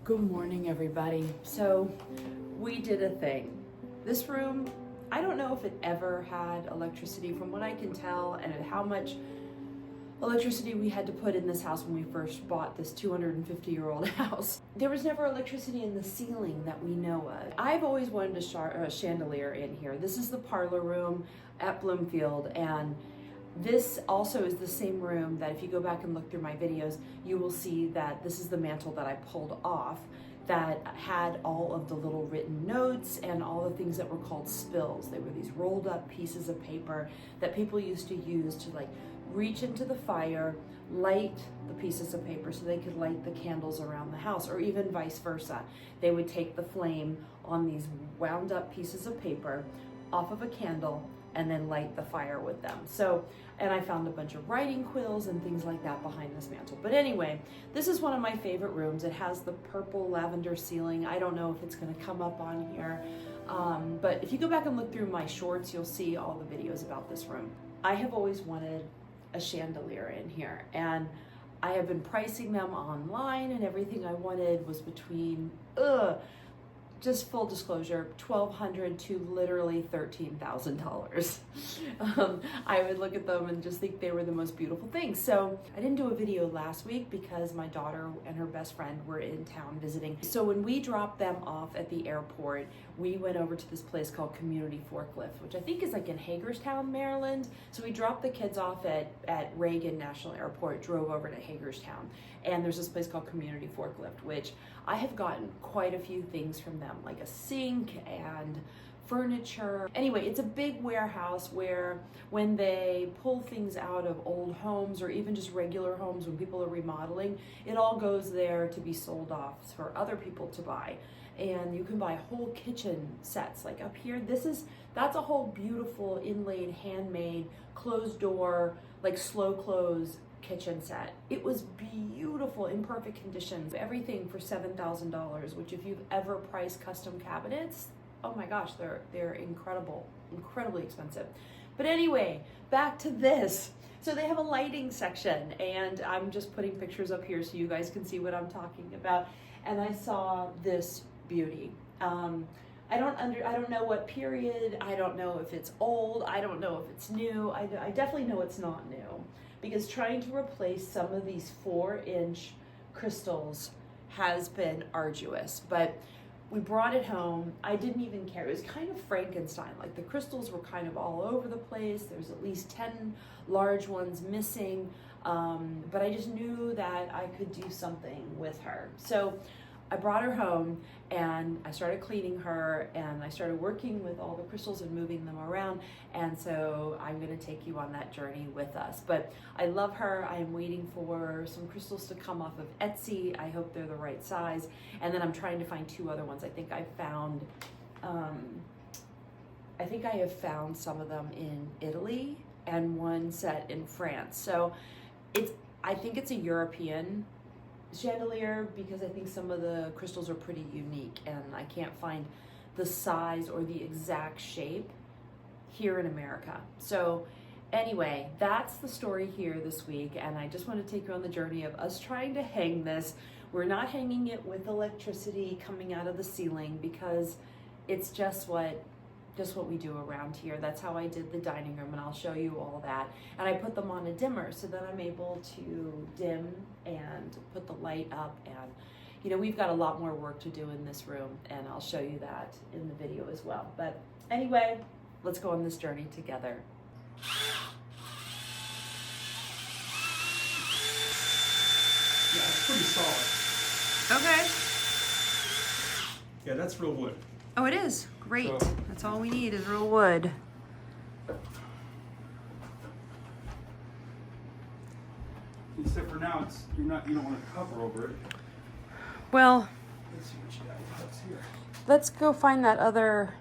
Good morning, everybody. So we did a thing. This room, I don't know if it ever had electricity from what I can tell, and how much electricity we had to put in this house when we first bought this 250-year-old house. There was never electricity in the ceiling that we know of. I've always wanted a chandelier in here. This is the parlor room at Bloomfield, and this also is the same room that if you go back and look through my videos, you will see that this is the mantle that I pulled off that had all of the little written notes and all the things that were called spills. They were these rolled up pieces of paper that people used to use to like reach into the fire, light the pieces of paper so they could light the candles around the house, or even vice versa. They would take the flame on these wound up pieces of paper off of a candle and then light the fire with them. So, and I found a bunch of writing quills and things like that behind this mantle. But anyway, this is one of my favorite rooms. It has the purple lavender ceiling. I don't know if it's gonna come up on here, but if you go back and look through my shorts, you'll see all the videos about this room. I have always wanted a chandelier in here, and I have been pricing them online, and everything I wanted was between, just full disclosure, $1,200 to literally $13,000. I would look at them and just think they were the most beautiful things. So I didn't do a video last week because my daughter and her best friend were in town visiting. So when we dropped them off at the airport, we went over to this place called Community Forklift, which I think is like in Hagerstown, Maryland. So we dropped the kids off at Reagan National Airport, drove over to Hagerstown, and there's this place called Community Forklift, which I have gotten quite a few things from them, like a sink and furniture. Anyway, it's a big warehouse where when they pull things out of old homes or even just regular homes when people are remodeling, it all goes there to be sold off for other people to buy. And you can buy whole kitchen sets. Like up here, that's a whole beautiful inlaid, handmade, closed door, like slow close kitchen set. It was beautiful, in perfect conditions. Everything for $7,000, which if you've ever priced custom cabinets, oh my gosh, they're incredible, incredibly expensive. But anyway, back to this. So they have a lighting section, and I'm just putting pictures up here so you guys can see what I'm talking about. And I saw this beauty. I don't know what period, I don't know if it's old, I don't know if it's new, I definitely know it's not new, because trying to replace some of these 4-inch crystals has been arduous. But we brought it home. I didn't even care. It was kind of Frankenstein. Like the crystals were kind of all over the place. There's at least 10 large ones missing. But I just knew that I could do something with her. So I brought her home and I started cleaning her, and I started working with all the crystals and moving them around. And so I'm gonna take you on that journey with us. But I love her. I am waiting for some crystals to come off of Etsy. I hope they're the right size. And then I'm trying to find 2 other ones. I think I have found some of them in Italy and one set in France. So I think it's a European chandelier, because I think some of the crystals are pretty unique, and I can't find the size or the exact shape here in America. So anyway, that's the story here this week, and I just want to take you on the journey of us trying to hang this. We're not hanging it with electricity coming out of the ceiling, because it's just what we do around here. That's how I did the dining room, and I'll show you all that. And I put them on a dimmer so that I'm able to dim and put the light up. And you know, we've got a lot more work to do in this room, and I'll show you that in the video as well. But anyway, let's go on this journey together. Yeah, it's pretty solid. Okay. Yeah, that's real wood. Oh, it is. Great. So, that's all we need is real wood. except for now, you don't want to cover over it. Well, Let's see what you got hooks here. let's go find that other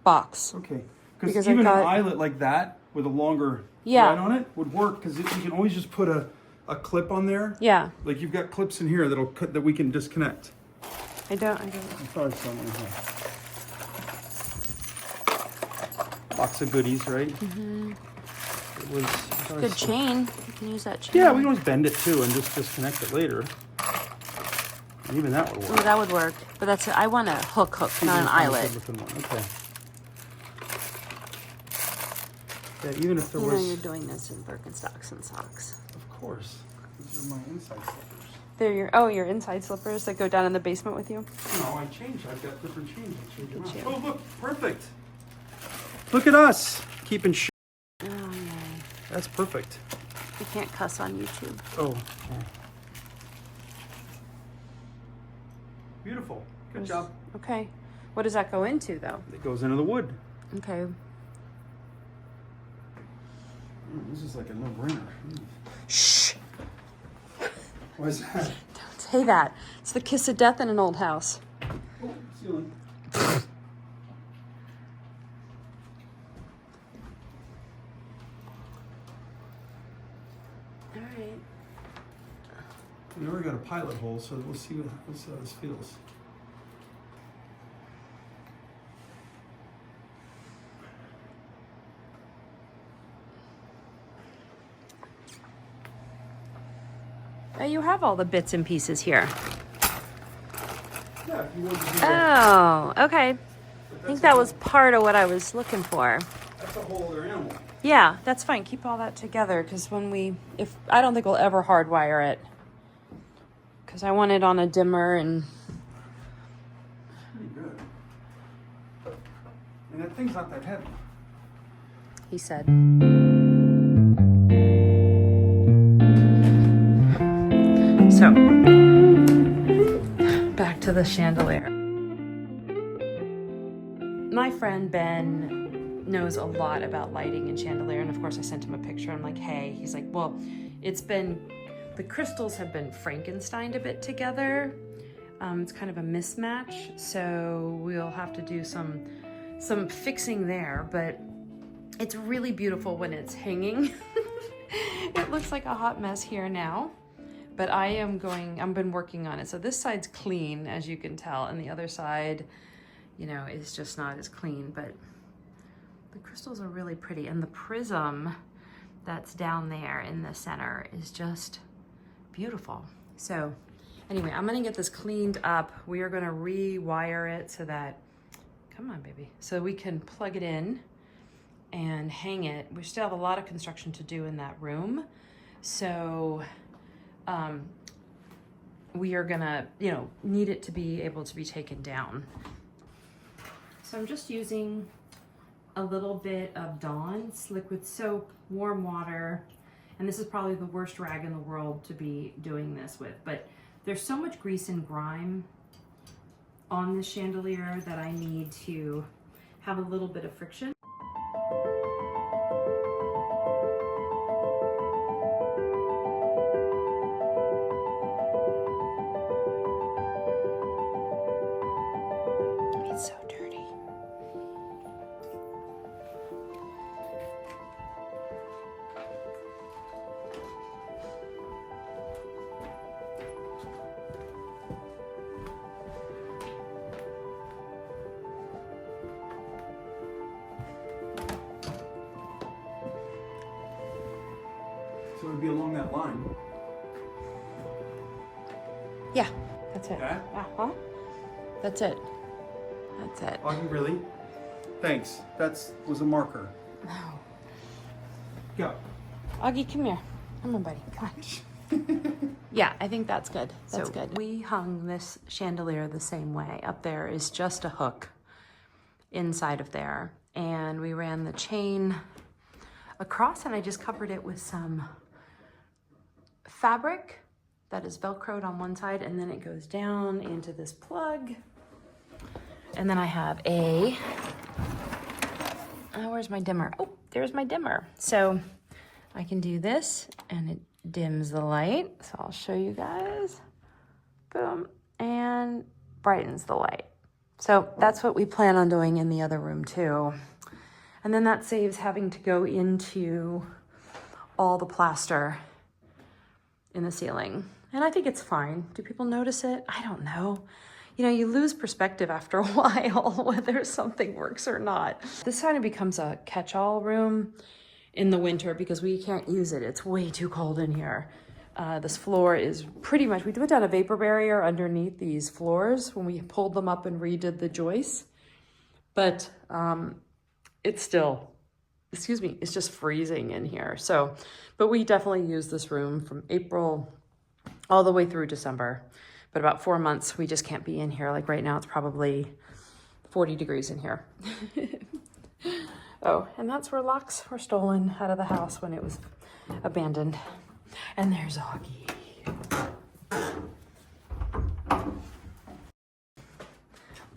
box. Okay, Because because I even got- an eyelet like that with a longer Yeah. thread on it would work, because you can always just put a clip on there. Yeah. Like you've got clips in here that we can disconnect. I don't. I thought I saw one here. Box of goodies, right? Mm-hmm. It was Good chain. You can use that chain. Yeah, we can always bend it too and just disconnect it later. And even that would work. Oh, that would work. But that's I want a hook, not an eyelet. Okay. Yeah, even if there You was. know you're doing this in Birkenstocks and socks. Of course. These are my inside slippers. They're your inside slippers that go down in the basement with you? No, I changed. I've got different chains. I changed them Did out. you? Oh, look, perfect. Look at us keeping shit. Oh, no. That's perfect. You can't cuss on YouTube. Oh. Beautiful. Good job. Okay. What does that go into, though? It goes into the wood. Okay. This is like a no-brainer. Shh. What is that? Don't say that. It's the kiss of death in an old house. Oh, ceiling. All right. We already got a pilot hole, so we'll see how this feels. You have all the bits and pieces here. Yeah, if you want to do that. Oh, okay. I think that was part of what I was looking for. That's a whole other animal. Yeah, that's fine. Keep all that together because I don't think we'll ever hardwire it because I want it on a dimmer and. Pretty good. And that thing's not that heavy. He said. So, back to the chandelier. My friend Ben knows a lot about lighting and chandelier, and of course I sent him a picture. I'm like, hey, he's like, well, the crystals have been Frankensteined a bit together. It's kind of a mismatch, so we'll have to do some fixing there, but it's really beautiful when it's hanging. It looks like a hot mess here now. But I've been working on it. So this side's clean, as you can tell, and the other side, is just not as clean, but the crystals are really pretty. And the prism that's down there in the center is just beautiful. So anyway, I'm gonna get this cleaned up. We are gonna rewire it so that, come on, baby, so we can plug it in and hang it. We still have a lot of construction to do in that room. So, we are gonna, need it to be able to be taken down. So I'm just using a little bit of Dawn's liquid soap, warm water, and this is probably the worst rag in the world to be doing this with, but there's so much grease and grime on this chandelier that I need to have a little bit of friction. It's so dirty. So it would be along that line. Yeah, that's it. Okay. Uh-huh. That's it. That's it. Augie, really? Thanks. That was a marker. No. Go. Augie, come here. Come on, buddy. Come on. Yeah, I think that's good. That's good. We hung this chandelier the same way. Up there is just a hook inside of there. And we ran the chain across and I just covered it with some fabric that is Velcroed on one side, and then it goes down into this plug. And then I have where's my dimmer? Oh, there's my dimmer. So I can do this and it dims the light. So I'll show you guys. Boom. And brightens the light. So that's what we plan on doing in the other room too. And then that saves having to go into all the plaster in the ceiling. And I think it's fine. Do people notice it? I don't know. You lose perspective after a while whether something works or not. This kind of becomes a catch-all room in the winter because we can't use it. It's way too cold in here. This floor is pretty much, we put down a vapor barrier underneath these floors when we pulled them up and redid the joists. But it's still, excuse me, it's just freezing in here. So, but we definitely use this room from April all the way through December. But about 4 months, we just can't be in here. Like right now, it's probably 40 degrees in here. Oh, and that's where locks were stolen out of the house when it was abandoned. And there's Augie.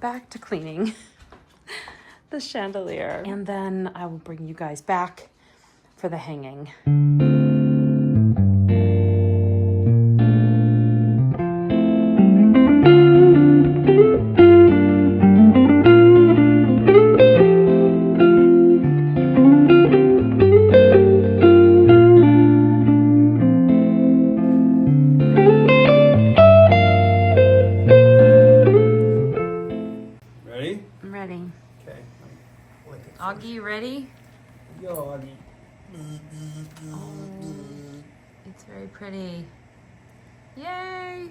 Back to cleaning the chandelier. And then I will bring you guys back for the hanging. Ready? I'm ready. Okay. Augie, you ready? Yo, Augie. Oh, it's very pretty. Yay!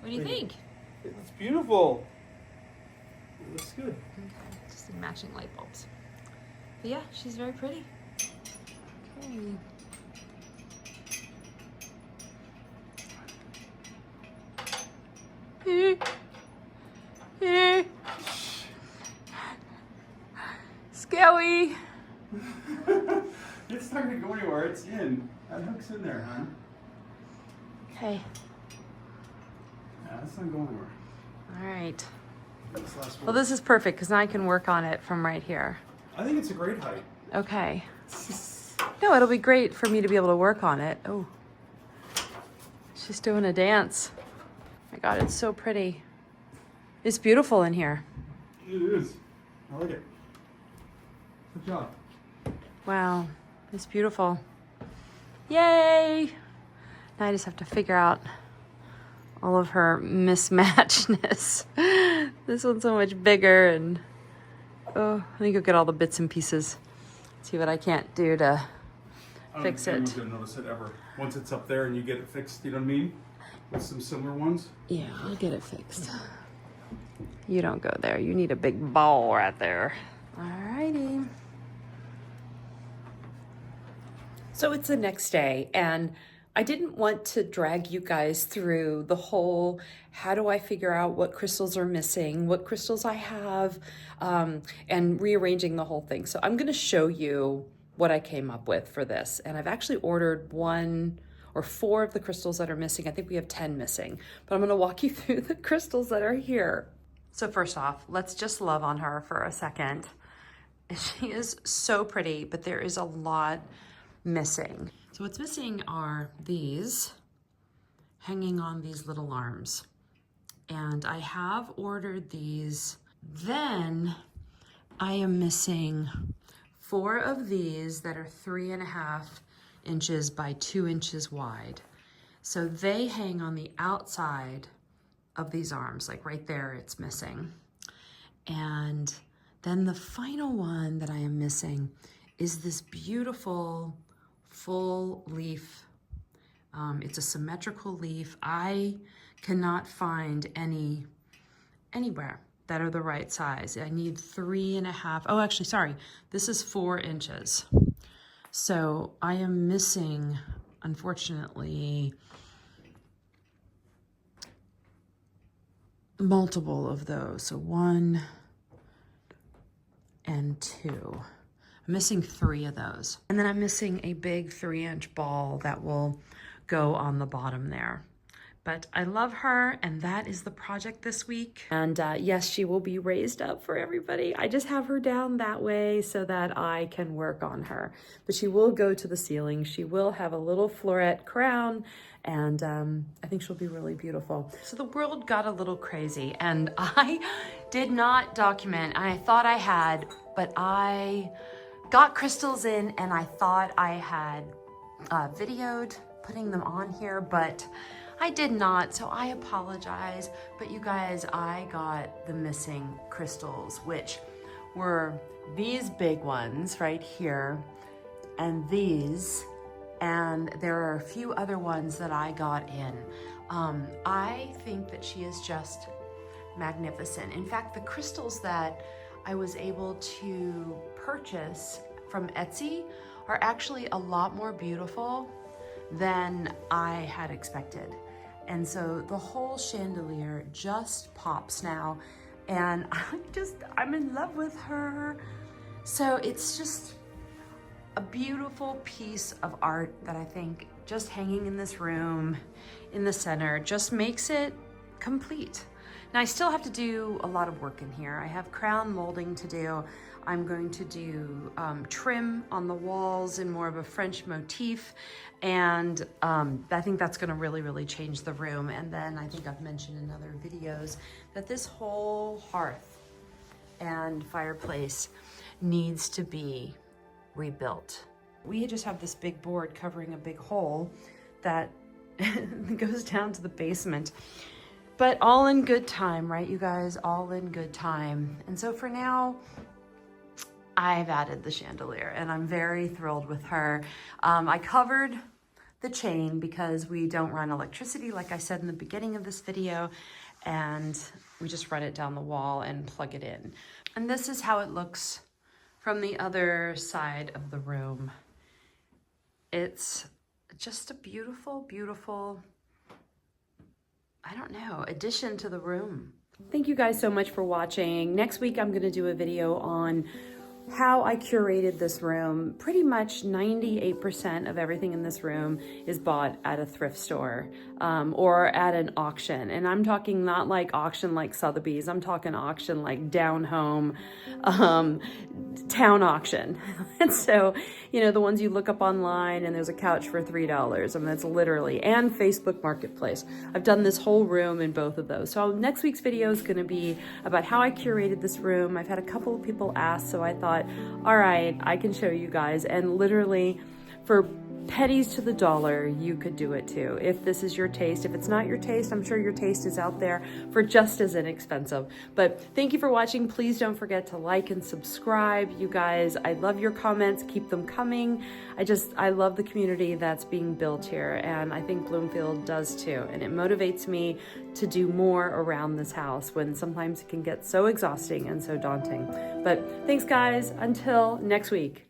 What do you think? It looks beautiful. It looks good. Okay, just the matching light bulbs. But yeah, she's very pretty. Okay. Scary. It's not gonna go anywhere. It's in. That hook's in there, huh? Okay. Yeah, it's not going anywhere. All right. This last one. Well, this is perfect because now I can work on it from right here. I think it's a great height. Okay. No, it'll be great for me to be able to work on it. Oh, she's doing a dance. My God, it's so pretty. It's beautiful in here. It is. I like it. Good job. Wow, it's beautiful. Yay! Now I just have to figure out all of her mismatchness. This one's so much bigger and oh, I think I'll get all the bits and pieces. See what I can't do to fix I don't it. think anyone's gonna notice it ever. Once it's up there and you get it fixed, you know what I mean? With some similar ones. Yeah, I'll get it fixed. You don't go there. You need a big ball right there. Alrighty. So it's the next day, and I didn't want to drag you guys through the whole, how do I figure out what crystals are missing, what crystals I have, and rearranging the whole thing. So I'm gonna show you what I came up with for this. And I've actually ordered 1 or 4 of the crystals that are missing. I think we have 10 missing, but I'm gonna walk you through the crystals that are here. So first off, let's just love on her for a second. She is so pretty, but there is a lot missing. So what's missing are these hanging on these little arms. And I have ordered these. Then I am missing 4 of these that are 3.5 inches by 2 inches wide. So they hang on the outside of these arms, like right there, it's missing. And then the final one that I am missing is this beautiful full leaf. It's a symmetrical leaf. I cannot find anywhere that are the right size. I need 3.5. Oh, actually, sorry. This is 4 inches. So I am missing, unfortunately, multiple of those. So 1 and 2. I'm missing 3 of those. And then I'm missing a big 3-inch ball that will go on the bottom there. But I love her, and that is the project this week. And yes, she will be raised up for everybody. I just have her down that way so that I can work on her. But she will go to the ceiling. She will have a little floret crown, and I think she'll be really beautiful. So the world got a little crazy, and I did not document. I thought I had, but I got crystals in, and I thought I had videoed putting them on here, but I did not, so I apologize. But you guys, I got the missing crystals, which were these big ones right here and these, and there are a few other ones that I got in. I think that she is just magnificent. In fact, the crystals that I was able to purchase from Etsy are actually a lot more beautiful than I had expected. And so the whole chandelier just pops now, and I'm in love with her. So it's just a beautiful piece of art that I think just hanging in this room in the center just makes it complete. Now I still have to do a lot of work in here. I have crown molding to do. I'm going to do trim on the walls in more of a French motif. And I think that's gonna really, really change the room. And then I think I've mentioned in other videos that this whole hearth and fireplace needs to be rebuilt. We just have this big board covering a big hole that goes down to the basement. But all in good time, right, you guys? All in good time. And so for now, I've added the chandelier and I'm very thrilled with her. I covered the chain because we don't run electricity, like I said in the beginning of this video, and we just run it down the wall and plug it in. And this is how it looks from the other side of the room. It's just a beautiful, beautiful, I don't know, addition to the room. Thank you guys so much for watching. Next week, I'm gonna do a video on how I curated this room. Pretty much 98% of everything in this room is bought at a thrift store or at an auction. And I'm talking not like auction like Sotheby's, I'm talking auction like down home, town auction. And so, you know, the ones you look up online and there's a couch for $3. I mean, that's literally, and Facebook Marketplace. I've done this whole room in both of those. So next week's video is gonna be about how I curated this room. I've had a couple of people ask, so I thought, all right, I can show you guys. And literally for pennies to the dollar, you could do it too. If this is your taste. If it's not your taste, I'm sure your taste is out there for just as inexpensive. But thank you for watching. Please don't forget to like and subscribe. You guys, I love your comments. Keep them coming. I love the community that's being built here. And I think Bloomfield does too. And it motivates me to do more around this house when sometimes it can get so exhausting and so daunting. But thanks guys, until next week.